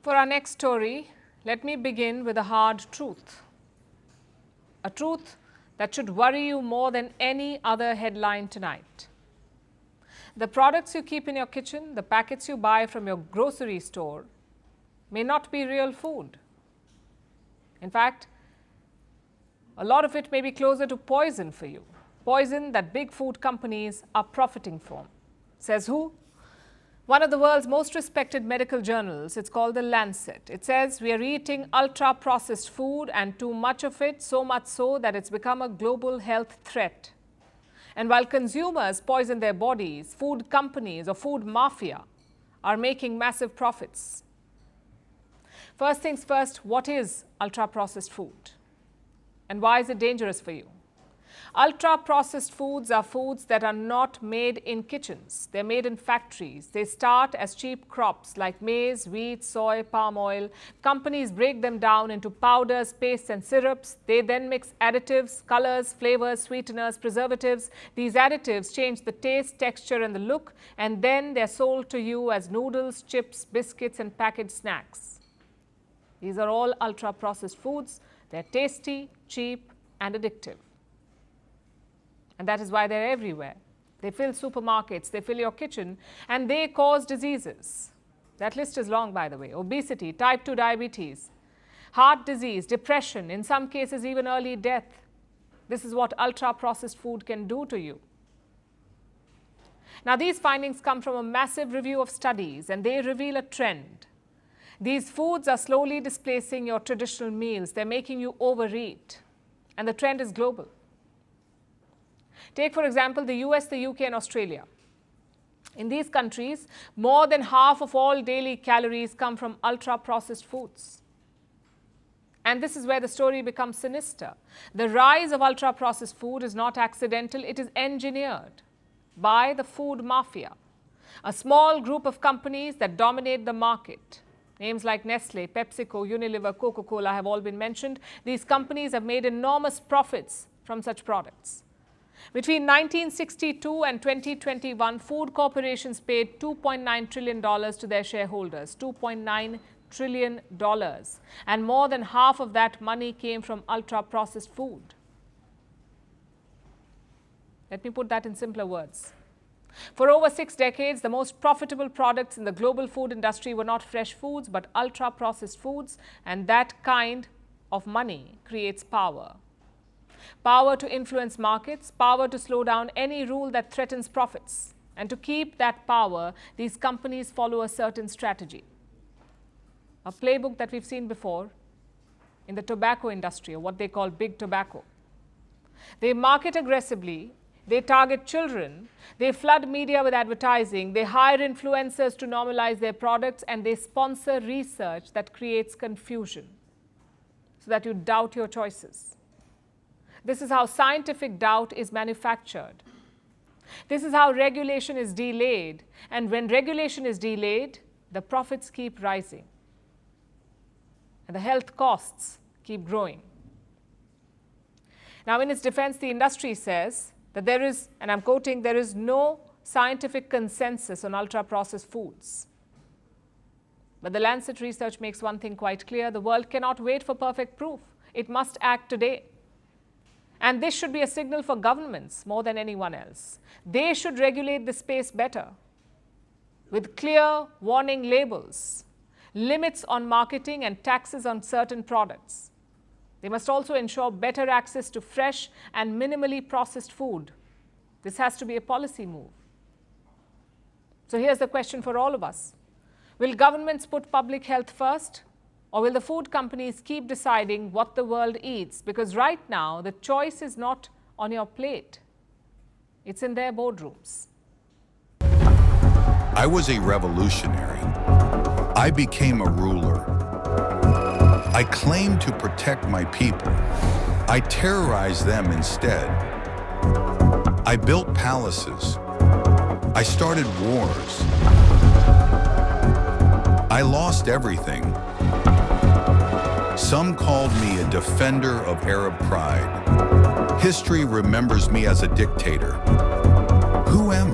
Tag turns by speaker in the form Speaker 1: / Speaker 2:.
Speaker 1: For our next story, let me begin with a hard truth. A truth that should worry you more than any other headline tonight. The products you keep in your kitchen, the packets you buy from your grocery store, may not be real food. In fact, a lot of it may be closer to poison for you. Poison that big food companies are profiting from. Says who? One of the world's most respected medical journals. It's called the Lancet. It says we are eating ultra-processed food and too much of it, so much so that it's become a global health threat. And while consumers poison their bodies, food companies or food mafia are making massive profits. First things first, what is ultra-processed food? And why is it dangerous for you? Ultra-processed foods are foods that are not made in kitchens. They're made in factories. They start as cheap crops like maize, wheat, soy, palm oil. Companies break them down into powders, pastes and syrups. They then mix additives, colors, flavors, sweeteners, preservatives. These additives change the taste, texture and the look, and then they're sold to you as noodles, chips, biscuits and packaged snacks. These are all ultra-processed foods. They're tasty, cheap and addictive. And that is why they're everywhere. They fill supermarkets, they fill your kitchen, and they cause diseases. That list is long, by the way. Obesity, type 2 diabetes, heart disease, depression, in some cases even early death. This is what ultra-processed food can do to you. Now, these findings come from a massive review of studies, and they reveal a trend. These foods are slowly displacing your traditional meals. They're making you overeat, and the trend is global. Take, for example, the US, the UK and Australia. In these countries, more than half of all daily calories come from ultra-processed foods. And this is where the story becomes sinister. The rise of ultra-processed food is not accidental, it is engineered by the food mafia, a small group of companies that dominate the market. Names like Nestle, PepsiCo, Unilever, Coca-Cola have all been mentioned. These companies have made enormous profits from such products. Between 1962 and 2021, food corporations paid $2.9 trillion to their shareholders, $2.9 trillion. And more than half of that money came from ultra-processed food. Let me put that in simpler words. For over 6 decades, the most profitable products in the global food industry were not fresh foods, but ultra-processed foods, and that kind of money creates power. Power to influence markets, power to slow down any rule that threatens profits. And to keep that power, these companies follow a certain strategy. A playbook that we've seen before in the tobacco industry, or what they call big tobacco. They market aggressively, they target children, they flood media with advertising, they hire influencers to normalize their products, and they sponsor research that creates confusion so that you doubt your choices. This is how scientific doubt is manufactured. This is how regulation is delayed. And when regulation is delayed, the profits keep rising. And the health costs keep growing. Now, in its defense, the industry says that there is, and I'm quoting, there is no scientific consensus on ultra-processed foods. But the Lancet research makes one thing quite clear: the world cannot wait for perfect proof. It must act today. And this should be a signal for governments more than anyone else. They should regulate the space better with clear warning labels, limits on marketing and taxes on certain products. They must also ensure better access to fresh and minimally processed food. This has to be a policy move. So here's the question for all of us. Will governments put public health first? Or will the food companies keep deciding what the world eats? Because right now, the choice is not on your plate. It's in their boardrooms.
Speaker 2: I was a revolutionary. I became a ruler. I claimed to protect my people. I terrorized them instead. I built palaces. I started wars. I lost everything. Some called me a defender of Arab pride. History remembers me as a dictator. Who am